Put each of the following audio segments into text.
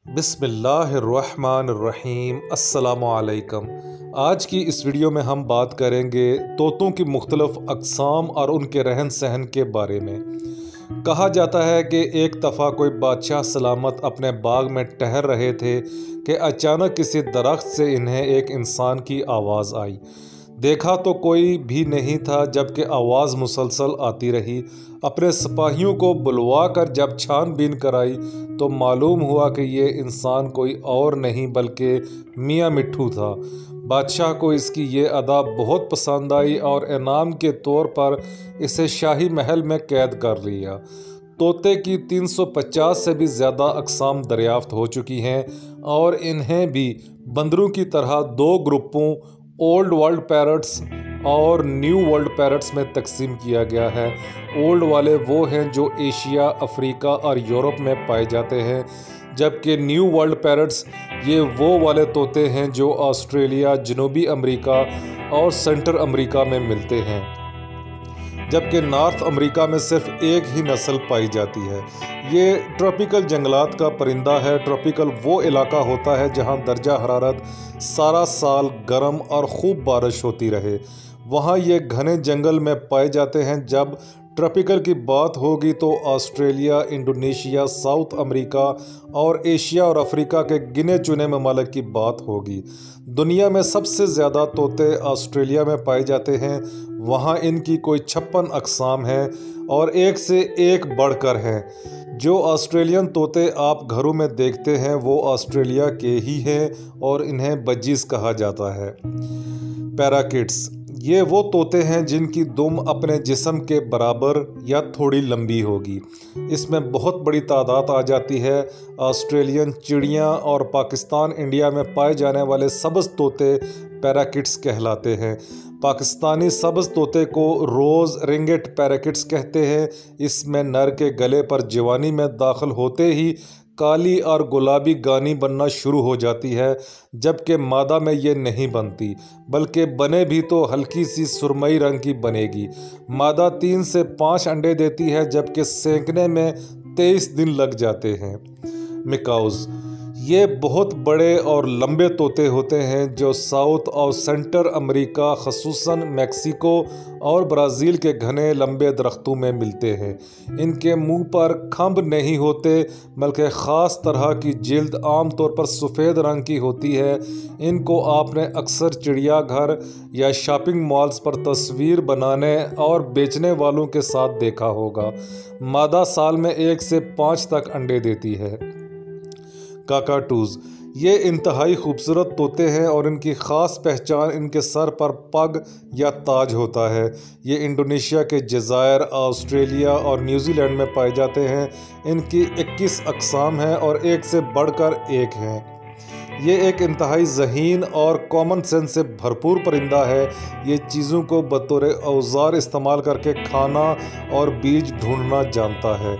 بسم اللہ الرحمن الرحیم۔ السلام علیکم۔ آج کی اس ویڈیو میں ہم بات کریں گے طوطوں کی مختلف اقسام اور ان کے رہن سہن کے بارے میں۔ کہا جاتا ہے کہ ایک دفعہ کوئی بادشاہ سلامت اپنے باغ میں ٹہل رہے تھے کہ اچانک کسی درخت سے انہیں ایک انسان کی آواز آئی۔ دیکھا تو کوئی بھی نہیں تھا، جبکہ آواز مسلسل آتی رہی۔ اپنے سپاہیوں کو بلوا کر جب چھان بین کرائی تو معلوم ہوا کہ یہ انسان کوئی اور نہیں بلکہ میاں مٹھو تھا۔ بادشاہ کو اس کی یہ ادا بہت پسند آئی اور انعام کے طور پر اسے شاہی محل میں قید کر لیا۔ طوطے کی 350 سے بھی زیادہ اقسام دریافت ہو چکی ہیں اور انہیں بھی بندروں کی طرح دو گروپوں اولڈ ورلڈ پیرٹس اور نیو ورلڈ پیرٹس میں تقسیم کیا گیا ہے۔ اولڈ والے وہ ہیں جو ایشیا، افریقہ اور یورپ میں پائے جاتے ہیں، جبکہ نیو ورلڈ پیرٹس یہ وہ والے طوطے ہیں جو آسٹریلیا، جنوبی امریکہ اور سینٹرل امریکہ میں ملتے ہیں، جبکہ نارتھ امریکہ میں صرف ایک ہی نسل پائی جاتی ہے۔ یہ ٹراپیکل جنگلات کا پرندہ ہے۔ ٹراپیکل وہ علاقہ ہوتا ہے جہاں درجہ حرارت سارا سال گرم اور خوب بارش ہوتی رہے، وہاں یہ گھنے جنگل میں پائے جاتے ہیں۔ جب ٹراپیکل کی بات ہوگی تو آسٹریلیا، انڈونیشیا، ساؤتھ امریکہ اور ایشیا اور افریقہ کے گنے چنے ممالک کی بات ہوگی۔ دنیا میں سب سے زیادہ طوطے آسٹریلیا میں پائے جاتے ہیں، وہاں ان کی کوئی 56 اقسام ہیں اور ایک سے ایک بڑھ کر ہیں۔ جو آسٹریلین طوطے آپ گھروں میں دیکھتے ہیں وہ آسٹریلیا کے ہی ہیں اور انہیں بجیز کہا جاتا ہے۔ پیراکٹس یہ وہ طوطے ہیں جن کی دم اپنے جسم کے برابر یا تھوڑی لمبی ہوگی۔ اس میں بہت بڑی تعداد آ جاتی ہے۔ آسٹریلین چڑیاں اور پاکستان، انڈیا میں پائے جانے والے سبز طوطے پیراکٹس کہلاتے ہیں۔ پاکستانی سبز طوطے کو روز رنگڈ پیراکٹس کہتے ہیں۔ اس میں نر کے گلے پر جوانی میں داخل ہوتے ہی کالی اور گلابی گانی بننا شروع ہو جاتی ہے، جبکہ مادہ میں یہ نہیں بنتی، بلکہ بنے بھی تو ہلکی سی سرمئی رنگ کی بنے گی۔ مادہ 3 سے 5 انڈے دیتی ہے، جبکہ سینکنے میں 23 دن لگ جاتے ہیں۔ میکاؤز یہ بہت بڑے اور لمبے طوطے ہوتے ہیں جو ساؤتھ اور سینٹرل امریکہ، خصوصاً میکسیکو اور برازیل کے گھنے لمبے درختوں میں ملتے ہیں۔ ان کے منہ پر کھمب نہیں ہوتے بلکہ خاص طرح کی جلد عام طور پر سفید رنگ کی ہوتی ہے۔ ان کو آپ نے اکثر چڑیا گھر یا شاپنگ مالز پر تصویر بنانے اور بیچنے والوں کے ساتھ دیکھا ہوگا۔ مادہ سال میں 1 سے 5 تک انڈے دیتی ہے۔ کاکاٹوز یہ انتہائی خوبصورت طوطے ہیں اور ان کی خاص پہچان ان کے سر پر پگ یا تاج ہوتا ہے۔ یہ انڈونیشیا کے جزائر، آسٹریلیا اور نیوزی لینڈ میں پائے جاتے ہیں۔ ان کی 21 اقسام ہیں اور ایک سے بڑھ کر ایک ہیں۔ یہ ایک انتہائی ذہین اور کامن سینس سے بھرپور پرندہ ہے۔ یہ چیزوں کو بطور اوزار استعمال کر کے کھانا اور بیج ڈھونڈنا جانتا ہے۔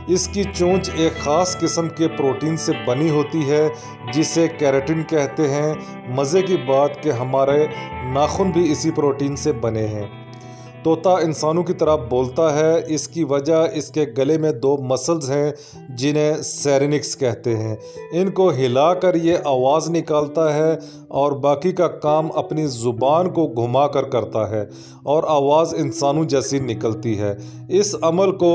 اس کی چونچ ایک خاص قسم کے پروٹین سے بنی ہوتی ہے جسے کیراٹن کہتے ہیں۔ مزے کی بات کہ ہمارے ناخن بھی اسی پروٹین سے بنے ہیں۔ طوطا انسانوں کی طرح بولتا ہے، اس کی وجہ اس کے گلے میں 2 مسلز ہیں جنہیں سیرینکس کہتے ہیں۔ ان کو ہلا کر یہ آواز نکالتا ہے اور باقی کا کام اپنی زبان کو گھما کر کرتا ہے اور آواز انسانوں جیسی نکلتی ہے۔ اس عمل کو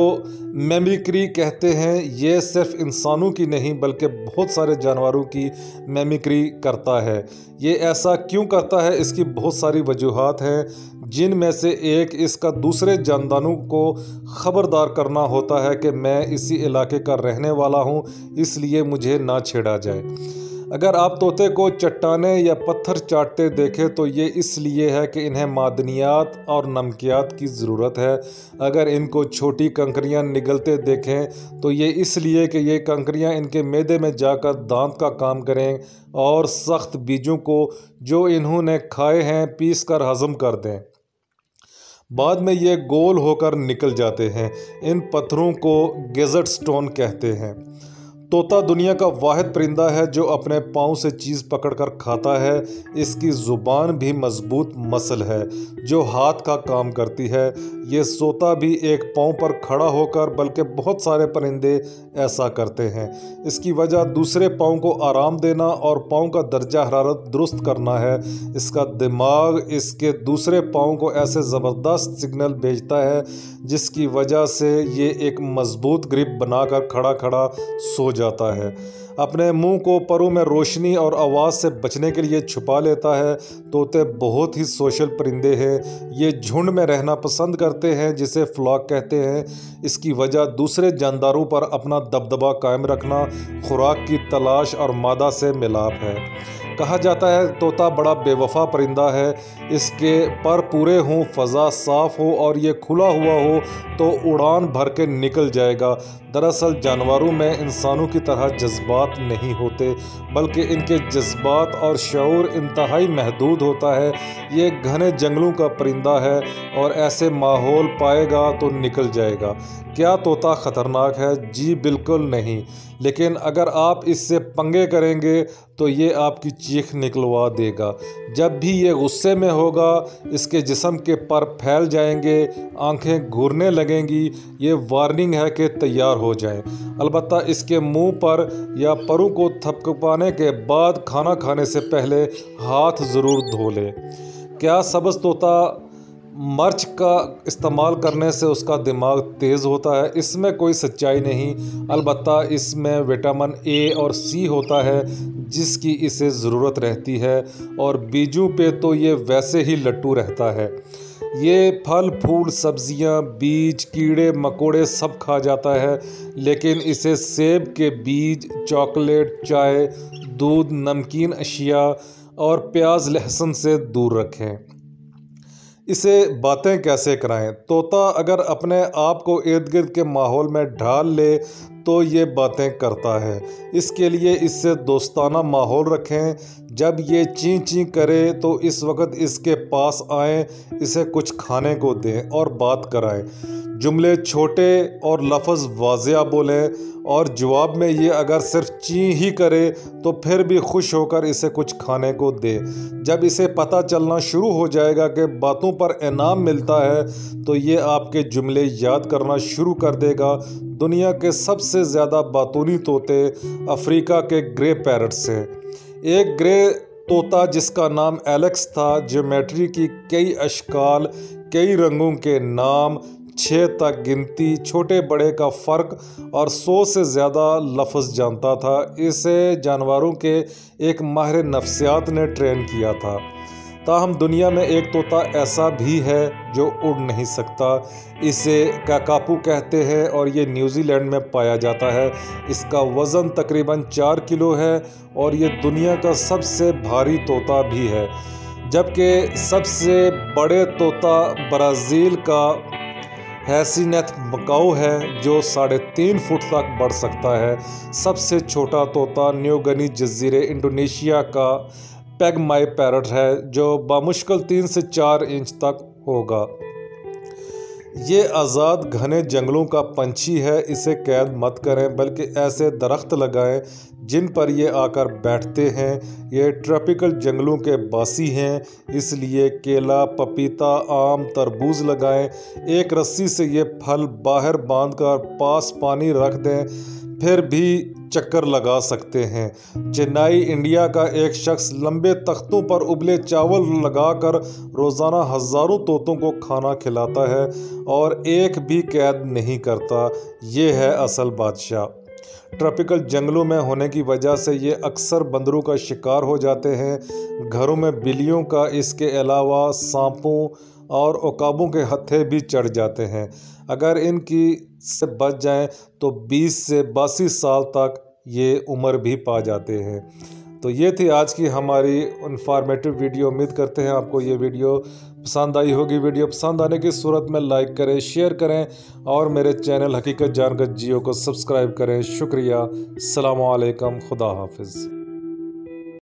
میمیکری کہتے ہیں۔ یہ صرف انسانوں کی نہیں بلکہ بہت سارے جانوروں کی میمیکری کرتا ہے۔ یہ ایسا کیوں کرتا ہے؟ اس کی بہت ساری وجوہات ہیں، جن میں سے ایک اس کا دوسرے جانداروں کو خبردار کرنا ہوتا ہے کہ میں اسی علاقے کا رہنے والا ہوں، اس لیے مجھے نہ چھیڑا جائے۔ اگر آپ طوطے کو چٹانیں یا پتھر چاٹتے دیکھیں تو یہ اس لیے ہے کہ انہیں معدنیات اور نمکیات کی ضرورت ہے۔ اگر ان کو چھوٹی کنکریاں نگلتے دیکھیں تو یہ اس لیے کہ یہ کنکریاں ان کے معدے میں جا کر دانت کا کام کریں اور سخت بیجوں کو جو انہوں نے کھائے ہیں پیس کر ہضم کر دیں۔ بعد میں یہ گول ہو کر نکل جاتے ہیں۔ ان پتھروں کو گیزٹ سٹون کہتے ہیں۔ तोता दुनिया का वाहिद परिंदा है जो अपने पाँव से चीज़ पकड़कर खाता है। इसकी ज़ुबान भी मजबूत मसल है जो हाथ का काम करती है। ये सोता भी एक पाँव पर खड़ा होकर, बल्कि बहुत सारे परिंदे ऐसा करते हैं। इसकी वजह दूसरे पाँव को आराम देना और पाँव का दर्जा हरारत दुरुस्त करना है। इसका दिमाग इसके दूसरे पाँव को ऐसे ज़बरदस्त सिग्नल भेजता है जिसकी वजह से ये एक मजबूत ग्रिप बनाकर खड़ा खड़ा सो जाता है। अपने मुंह को परों में रोशनी और आवाज़ से बचने के लिए छुपा लेता है। तोते बहुत ही सोशल परिंदे हैं। ये झुंड में रहना पसंद करते हैं जिसे फ्लॉक कहते हैं। इसकी वजह दूसरे जानदारों पर अपना दबदबा कायम रखना, खुराक की तलाश और मादा से मिलाप है। कहा जाता है तोता बड़ा बेवफा परिंदा है। इसके पर पूरे हों, फ़ज़ा साफ़ हो और ये खुला हुआ हो तो उड़ान भर के निकल जाएगा। दरअसल जानवरों में इंसानों की तरह जज्बात नहीं होते, बल्कि इनके जज्बात और शऊर इंतहाई महदूद होता है। ये घने जंगलों का परिंदा है और ऐसे माहौल पाएगा तो निकल जाएगा। क्या तोता ख़तरनाक है? जी बिल्कुल नहीं, लेकिन अगर आप इससे पंगे करेंगे तो ये आपकी चीख निकलवा देगा। जब भी ये गुस्से में होगा इसके जिस्म के पर फैल जाएंगे, आंखें घूरने लगेंगी। ये वार्निंग है कि तैयार हो जाएं। अलबत्ता इसके मुंह पर या परों को थपथपाने के बाद खाना खाने से पहले हाथ ज़रूर धो लें। क्या सब्ज़ तोता मर्च का इस्तेमाल करने से उसका दिमाग तेज़ होता है? इसमें कोई सच्चाई नहीं, अलबत्ता इसमें विटामिन ए और सी होता है जिसकी इसे ज़रूरत रहती है, और बीजों पे तो ये वैसे ही लट्टू रहता है। ये फल फूल सब्जियां, बीज, कीड़े मकोड़े सब खा जाता है, लेकिन इसे सेब के बीज, चॉकलेट, चाय, दूध, नमकीन अशिया और प्याज लहसुन से दूर रखें। इसे बातें कैसे कराएं? तोता अगर अपने आप को इर्द गिर्द के माहौल में ढाल ले तो ये बातें करता है। इसके लिए इससे दोस्ताना माहौल रखें। जब ये चीं चीं करे तो इस वक्त इसके पास आएं, इसे कुछ खाने को दें और बात कराएं। जुमले छोटे और लफ्ज़ वाज़िया बोलें, और जवाब में ये अगर सिर्फ चीं ही करे तो फिर भी खुश होकर इसे कुछ खाने को दे। जब इसे पता चलना शुरू हो जाएगा कि बातों पर इनाम मिलता है तो ये आपके जुमले याद करना शुरू कर देगा। दुनिया के सबसे ज़्यादा बातूनी तोते अफ्रीका के ग्रे पैरट्स हैं। एक ग्रे तोता जिसका नाम एलेक्स था, ज्योमेट्री की कई अशकाल, कई रंगों के नाम, 6 तक गिनती, छोटे बड़े का फ़र्क और 100 से ज़्यादा लफ्ज़ जानता था। इसे जानवरों के एक माहिर नफ्सियात ने ट्रेन किया था। ताहम दुनिया में एक तोता ऐसा भी है जो उड़ नहीं सकता। इसे काकापू कहते हैं और ये न्यूजीलैंड में पाया जाता है। इसका वज़न तकरीबन 4 किलो है और ये दुनिया का सबसे भारी तोता भी है। जबकि सबसे बड़े तोता ब्राज़ील का हैसिनेथ मकाऊ है जो 3.5 फुट तक बढ़ सकता है। सबसे छोटा तोता न्यूगिनी जज़ीरे इंडोनेशिया का पैगमाई पैरट है जो बामुश्किल 3 से 4 इंच तक होगा। ये आज़ाद घने जंगलों का पंछी है। इसे कैद मत करें, बल्कि ऐसे दरख्त लगाएं जिन पर ये आकर बैठते हैं। ये ट्रॉपिकल जंगलों के बासी हैं, इसलिए केला, पपीता, आम, तरबूज लगाएं। एक रस्सी से ये फल बाहर बांधकर पास पानी रख दें, फिर भी चक्कर लगा सकते हैं। चेन्नई, इंडिया का एक शख्स लंबे तख्तों पर उबले चावल लगाकर रोज़ाना हज़ारों तोतों को खाना खिलाता है और एक भी कैद नहीं करता। ये है असल बादशाह। ट्रॉपिकल जंगलों में होने की वजह से ये अक्सर बंदरों का शिकार हो जाते हैं। घरों में बिल्लियों का, इसके अलावा सांपों और उकाबों के हत्थे भी चढ़ जाते हैं। अगर इनकी से बच जाएं तो 20 से 82 साल तक ये उम्र भी पा जाते हैं। तो ये थी आज की हमारी इन्फॉर्मेटिव वीडियो। उम्मीद करते हैं आपको ये वीडियो पसंद आई होगी। वीडियो पसंद आने की सूरत में लाइक करें, शेयर करें और मेरे चैनल हकीकत जानकर जियो को सब्सक्राइब करें। शुक्रिया। अस्सलामु अलैकुम। खुदा हाफिज़।